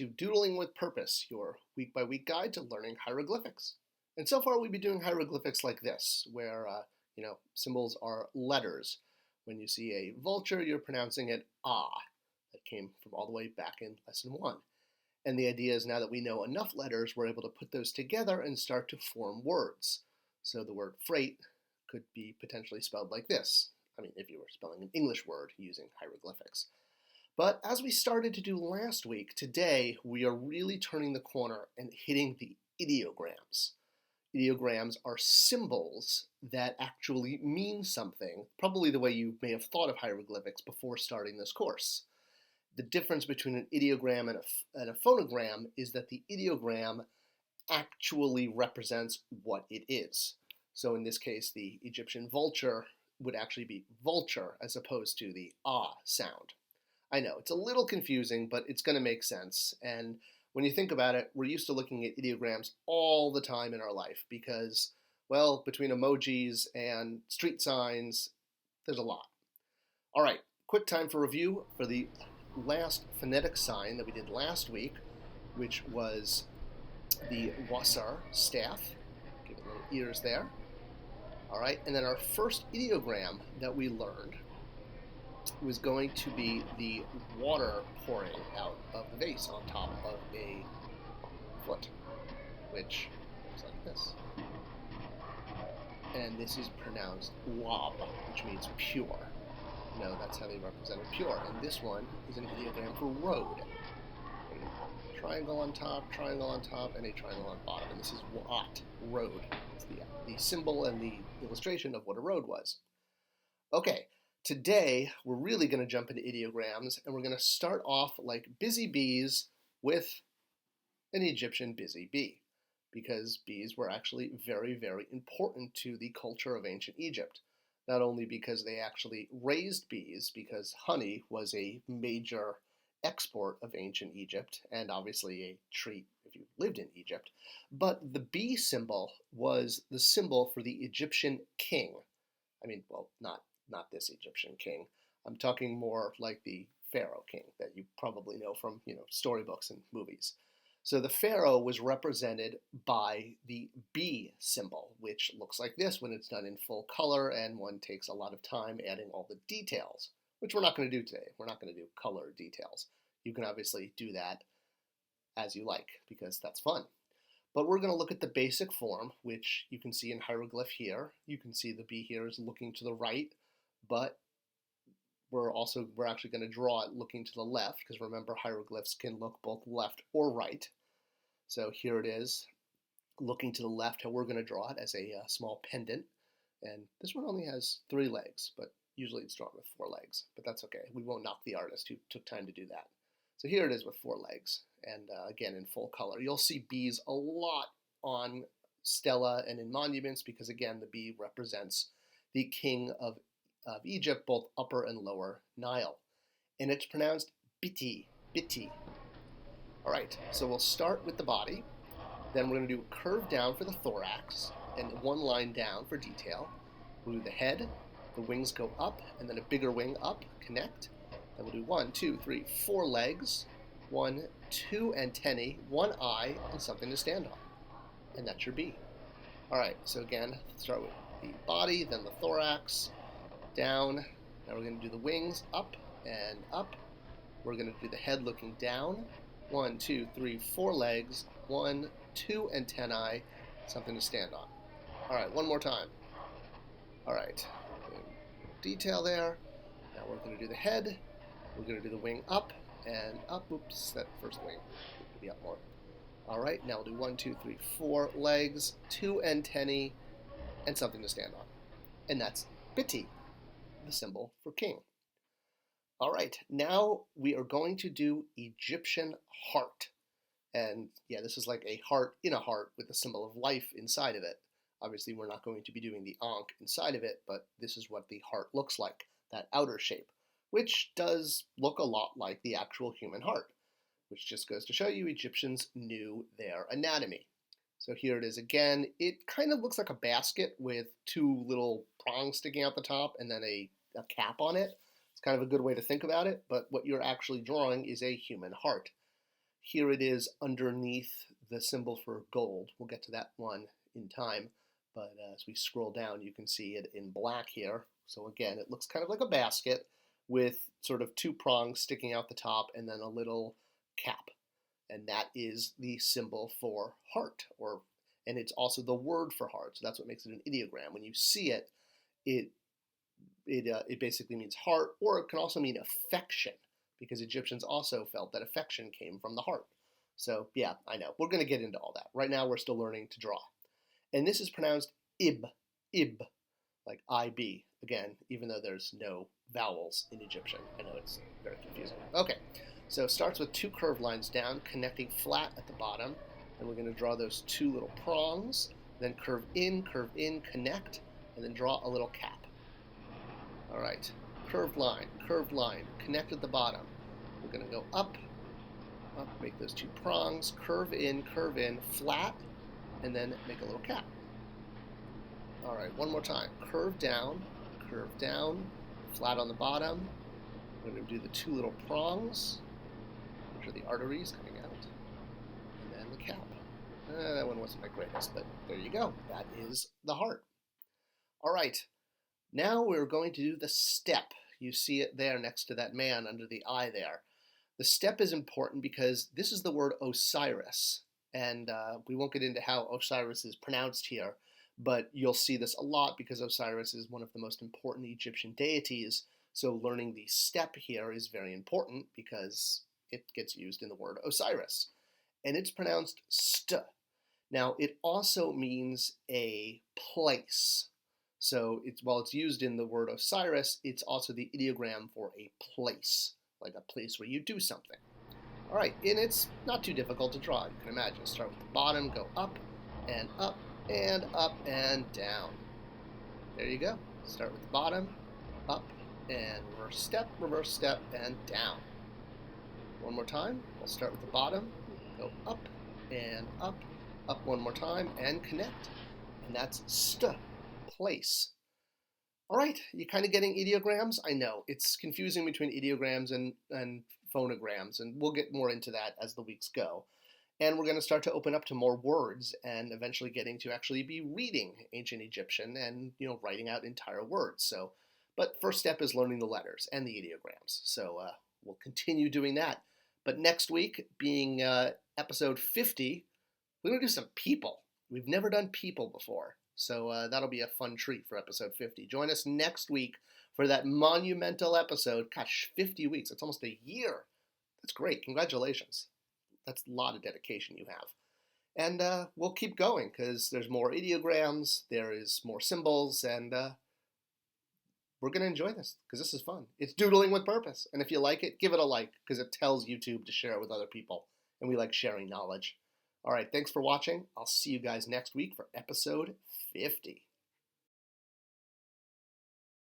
to Doodling with Purpose, your week-by-week guide to learning hieroglyphics. And so far we've been doing hieroglyphics like this, where symbols are letters. When you see a vulture, you're pronouncing it ah. That came from all the way back in lesson 1. And the idea is now that we know enough letters, we're able to put those together and start to form words. So the word freight could be potentially spelled like this. I mean, if you were spelling an English word using hieroglyphics. But as we started to do last week, today we are really turning the corner and hitting the ideograms. Ideograms are symbols that actually mean something, probably the way you may have thought of hieroglyphics before starting this course. The difference between an ideogram and a phonogram is that the ideogram actually represents what it is. So in this case, the Egyptian vulture would actually be vulture as opposed to the ah sound. I know, it's a little confusing, but it's going to make sense. And when you think about it, we're used to looking at ideograms all the time in our life because, well, between emojis and street signs, there's a lot. All right, quick time for review for the last phonetic sign that we did last week, which was the wasar, staff. Give it little ears there. All right, and then our first ideogram that we learned was going to be the water pouring out of the vase on top of a foot, which looks like this. And this is pronounced wab, which means pure. No, that's how they represented pure. And this one is an ideogram for road. A triangle on top, and a triangle on bottom. And this is wat, road. It's the symbol and the illustration of what a road was. Okay. Today, we're really going to jump into ideograms, and we're going to start off like busy bees with an Egyptian busy bee, because bees were actually very, very important to the culture of ancient Egypt. Not only because they actually raised bees, because honey was a major export of ancient Egypt, and obviously a treat if you lived in Egypt, but the bee symbol was the symbol for the Egyptian king. I mean, well, not this Egyptian king. I'm talking more like the Pharaoh king that you probably know from, storybooks and movies. So the Pharaoh was represented by the bee symbol, which looks like this when it's done in full color, and one takes a lot of time adding all the details, which we're not going to do today. We're not going to do color details. You can obviously do that as you like, because that's fun. But we're going to look at the basic form, which you can see in hieroglyph here. You can see the bee here is looking to the right, but we're actually going to draw it looking to the left, because remember, hieroglyphs can look both left or right. So here it is, looking to the left, how we're going to draw it as a small pendant. And this one only has 3 legs, but usually it's drawn with 4 legs. But that's okay. We won't knock the artist who took time to do that. So here it is with 4 legs, and again in full color. You'll see bees a lot on stela and in monuments because, again, the bee represents the king of Egypt, both upper and lower Nile. And it's pronounced BITY, BITY. All right, so we'll start with the body. Then we're going to do a curve down for the thorax and 1 line down for detail. We'll do the head, the wings go up, and then a bigger wing up, connect. Then we'll do 1, 2, 3, 4 legs, 1, 2 antennae, 1 eye, and something to stand on. And that's your bee. All right, so again, start with the body, then the thorax, down. Now we're going to do the wings up and up. We're going to do the head looking down. 1, 2, 3, 4 legs, 1, 2 antennae, something to stand on. All right, one more time. All right, detail there. Now we're going to do the head. We're going to do the wing up and up. Oops, that first wing could be up more. All right, now we'll do 1, 2, 3, 4 legs, 2 antennae, and something to stand on. And that's BITY, the symbol for king. All right, now we are going to do Egyptian heart. And yeah, this is like a heart in a heart with the symbol of life inside of it. Obviously, we're not going to be doing the ankh inside of it, but this is what the heart looks like, that outer shape, which does look a lot like the actual human heart, which just goes to show you Egyptians knew their anatomy. So here it is again. It kind of looks like a basket with 2 little prongs sticking out the top and then a cap on it. It's kind of a good way to think about it, but what you're actually drawing is a human heart. Here it is underneath the symbol for gold. We'll get to that one in time, but as we scroll down, you can see it in black here. So again, it looks kind of like a basket with sort of two prongs sticking out the top and then a little cap. And that is the symbol for heart, and it's also the word for heart. So that's what makes it an ideogram. When you see it, it basically means heart, or it can also mean affection, because Egyptians also felt that affection came from the heart. So yeah, I know. We're going to get into all that. Right now we're still learning to draw. And this is pronounced ib, like IB, again, even though there's no vowels in Egyptian. I know it's very confusing. Okay, so it starts with two curved lines down, connecting flat at the bottom. And we're going to draw those two little prongs, then curve in, connect, and then draw a little cap. All right, curved line, connect at the bottom. We're going to go up, make those two prongs, curve in, flat, and then make a little cap. All right, one more time. Curve down, flat on the bottom. We're going to do the two little prongs, which are the arteries coming out, and then the cap. That one wasn't my greatest, but there you go. That is the heart. All right, now we're going to do the step. You see it there next to that man under the eye there. The step is important because this is the word Osiris, and we won't get into how Osiris is pronounced here, but you'll see this a lot because Osiris is one of the most important Egyptian deities, so learning the step here is very important because it gets used in the word Osiris, and it's pronounced st. Now, it also means a place. So while it's used in the word Osiris, it's also the ideogram for a place, like a place where you do something. All right, and it's not too difficult to draw. You can imagine. Start with the bottom, go up and up and up and down. There you go. Start with the bottom, up and reverse step, and down. One more time. We'll start with the bottom, go up and up one more time, and connect. And that's st, place. All right, you kind of getting ideograms? I know, it's confusing between ideograms and phonograms, and we'll get more into that as the weeks go. And we're going to start to open up to more words and eventually getting to actually be reading ancient Egyptian and, writing out entire words. So, but first step is learning the letters and the ideograms. So we'll continue doing that. But next week, being episode 50, we're going to do some people. We've never done people before. So that'll be a fun treat for episode 50. Join us next week for that monumental episode. Gosh, 50 weeks. That's almost a year. That's great. Congratulations. That's a lot of dedication you have. And we'll keep going because there's more ideograms, there is more symbols, and we're going to enjoy this because this is fun. It's doodling with purpose. And if you like it, give it a like because it tells YouTube to share it with other people. And we like sharing knowledge. All right, thanks for watching. I'll see you guys next week for episode 50.